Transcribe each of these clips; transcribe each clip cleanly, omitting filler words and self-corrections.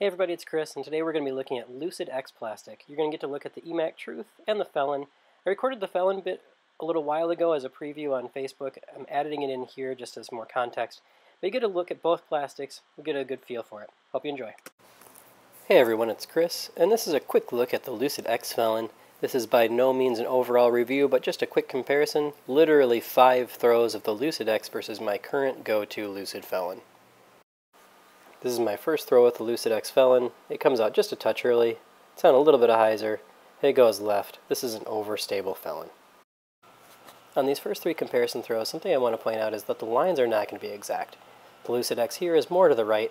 Hey everybody, it's Chris, and today we're going to be looking at Lucid X plastic. You're going to get to look at the Emac Truth and the Felon. I recorded the Felon bit a little while ago as a preview on Facebook. I'm adding it in here just as more context. But you get a look at both plastics, you'll get a good feel for it. Hope you enjoy. Hey everyone, it's Chris, and this is a quick look at the Lucid Xfelon. This is by no means an overall review, but just a quick comparison. Literally 5 throws of the Lucid X versus my current go-to Lucid Felon. This is my first throw with the Lucid Xfelon. It comes out just a touch early. It's on a little bit of hyzer. It goes left. This is an overstable Felon. On these first 3 comparison throws, something I want to point out is that the lines are not going to be exact. The Lucid X here is more to the right.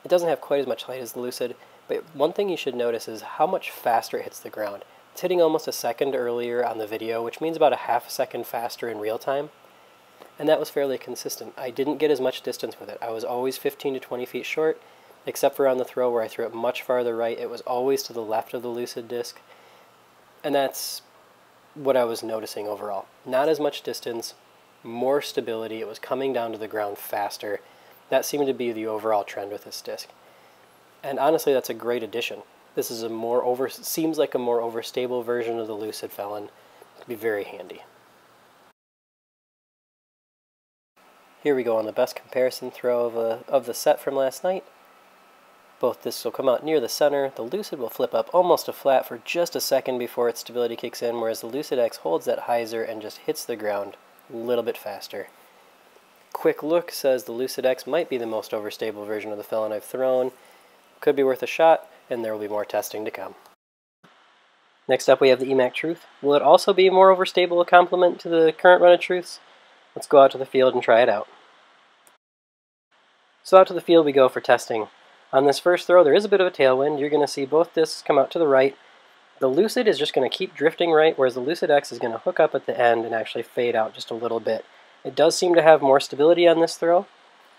It doesn't have quite as much height as the Lucid, but one thing you should notice is how much faster it hits the ground. It's hitting almost a second earlier on the video, which means about a half second faster in real time. And that was fairly consistent. I didn't get as much distance with it. I was always 15 to 20 feet short, except for on the throw where I threw it much farther right. It was always to the left of the Lucid disc. And that's what I was noticing overall. Not as much distance, more stability. It was coming down to the ground faster. That seemed to be the overall trend with this disc. And honestly, that's a great addition. This is seems like a more overstable version of the Lucid Felon. It could be very handy. Here we go on the best comparison throw of the set from last night. Both discs will come out near the center. The Lucid will flip up almost to flat for just a second before its stability kicks in, whereas the Lucid X holds that hyzer and just hits the ground a little bit faster. Quick look says the Lucid X might be the most overstable version of the Felon I've thrown. Could be worth a shot, and there will be more testing to come. Next up we have the Emac Truth. Will it also be more overstable a complement to the current run of Truths? Let's go out to the field and try it out. So out to the field we go for testing. On this first throw there is a bit of a tailwind. You're going to see both discs come out to the right. The Lucid is just going to keep drifting right, whereas the Lucid X is going to hook up at the end and actually fade out just a little bit. It does seem to have more stability on this throw.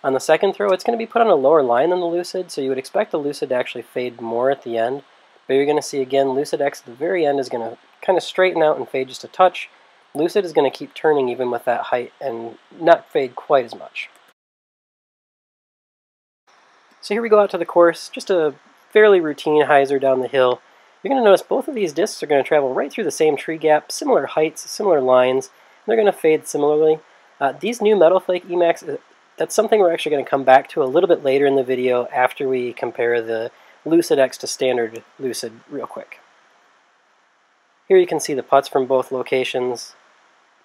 On the second throw it's going to be put on a lower line than the Lucid, so you would expect the Lucid to actually fade more at the end. But you're going to see again Lucid X at the very end is going to kind of straighten out and fade just a touch. Lucid is going to keep turning even with that height and not fade quite as much. So here we go out to the course, just a fairly routine hyzer down the hill. You're going to notice both of these discs are going to travel right through the same tree gap, similar heights, similar lines, and they're going to fade similarly. These new metal flake Emacs, that's something we're actually going to come back to a little bit later in the video after we compare the Lucid X to standard Lucid real quick. Here you can see the putts from both locations.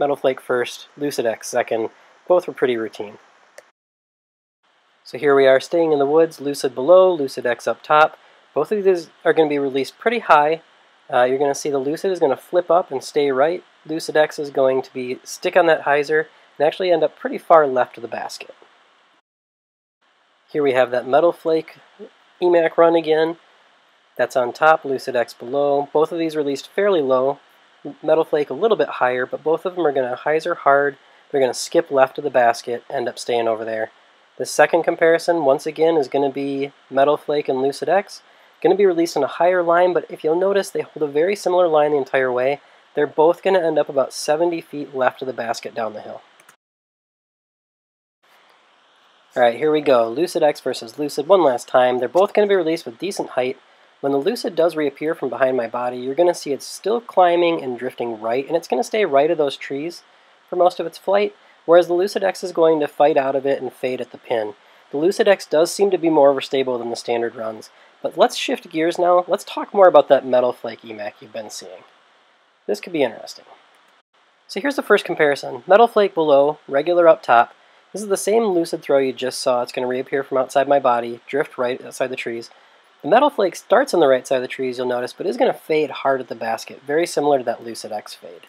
Metal flake first, Lucid X second. Both were pretty routine. So here we are staying in the woods, Lucid below, Lucid X up top. Both of these are going to be released pretty high. You're going to see the Lucid is going to flip up and stay right. Lucid X is going to stick on that hyzer and actually end up pretty far left of the basket. Here we have that metal flake Emac run again. That's on top, Lucid X below. Both of these released fairly low. Metal flake a little bit higher, but both of them are going to hyzer hard. They're going to skip left of the basket, end up staying over there. The second comparison, once again, is going to be metal flake and Lucid X. Going to be released on a higher line, but if you'll notice, they hold a very similar line the entire way. They're both going to end up about 70 feet left of the basket down the hill. Alright, here we go. Lucid X versus Lucid one last time. They're both going to be released with decent height. When the Lucid does reappear from behind my body, you're going to see it's still climbing and drifting right, and it's going to stay right of those trees for most of its flight, whereas the Lucid X is going to fight out of it and fade at the pin. The Lucid X does seem to be more overstable than the standard runs, but let's shift gears now. Let's talk more about that metal flake Emac you've been seeing. This could be interesting. So here's the first comparison. Metal flake below, regular up top. This is the same Lucid throw you just saw. It's going to reappear from outside my body, drift right outside the trees. The metal flake starts on the right side of the trees, you'll notice, but is going to fade hard at the basket, very similar to that Lucid X fade.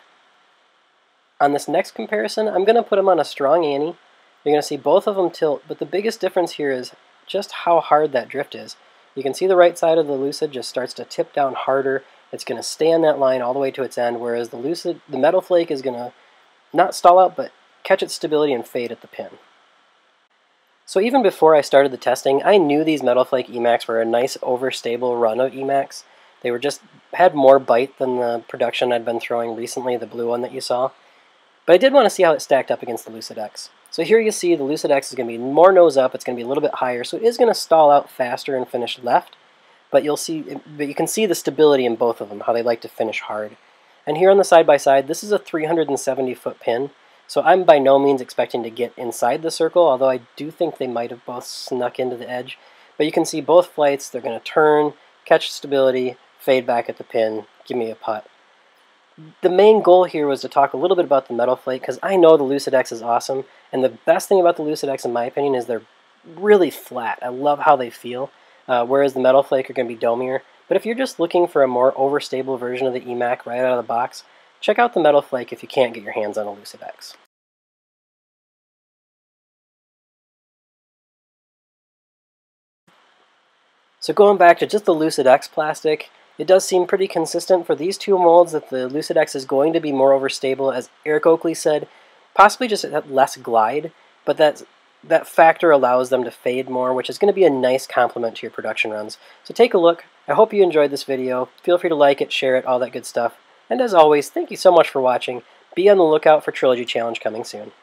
On this next comparison, I'm going to put them on a strong ante. You're going to see both of them tilt, but the biggest difference here is just how hard that drift is. You can see the right side of the Lucid just starts to tip down harder. It's going to stay on that line all the way to its end, whereas the metal flake is going to not stall out, but catch its stability and fade at the pin. So even before I started the testing, I knew these metal flake Emacs were a nice overstable run of Emacs. They had more bite than the production I'd been throwing recently, the blue one that you saw. But I did want to see how it stacked up against the Lucid X. So here you see the Lucid X is going to be more nose up, it's going to be a little bit higher, so it is going to stall out faster and finish left, but you can see the stability in both of them, how they like to finish hard. And here on the side-by-side, this is a 370-foot pin, so I'm by no means expecting to get inside the circle, although I do think they might have both snuck into the edge. But you can see both flights, they're going to turn, catch stability, fade back at the pin, give me a putt. The main goal here was to talk a little bit about the metal flake, because I know the Lucid X is awesome, and the best thing about the Lucid X, in my opinion, is they're really flat. I love how they feel, whereas the metal flake are going to be domier. But if you're just looking for a more overstable version of the Emac right out of the box, check out the metal flake if you can't get your hands on a Lucid X. So going back to just the Lucid X plastic, it does seem pretty consistent for these two molds that the Lucid X is going to be more overstable, as Eric Oakley said, possibly just at less glide, but that factor allows them to fade more, which is going to be a nice complement to your production runs. So take a look. I hope you enjoyed this video. Feel free to like it, share it, all that good stuff. And as always, thank you so much for watching. Be on the lookout for Trilogy Challenge coming soon.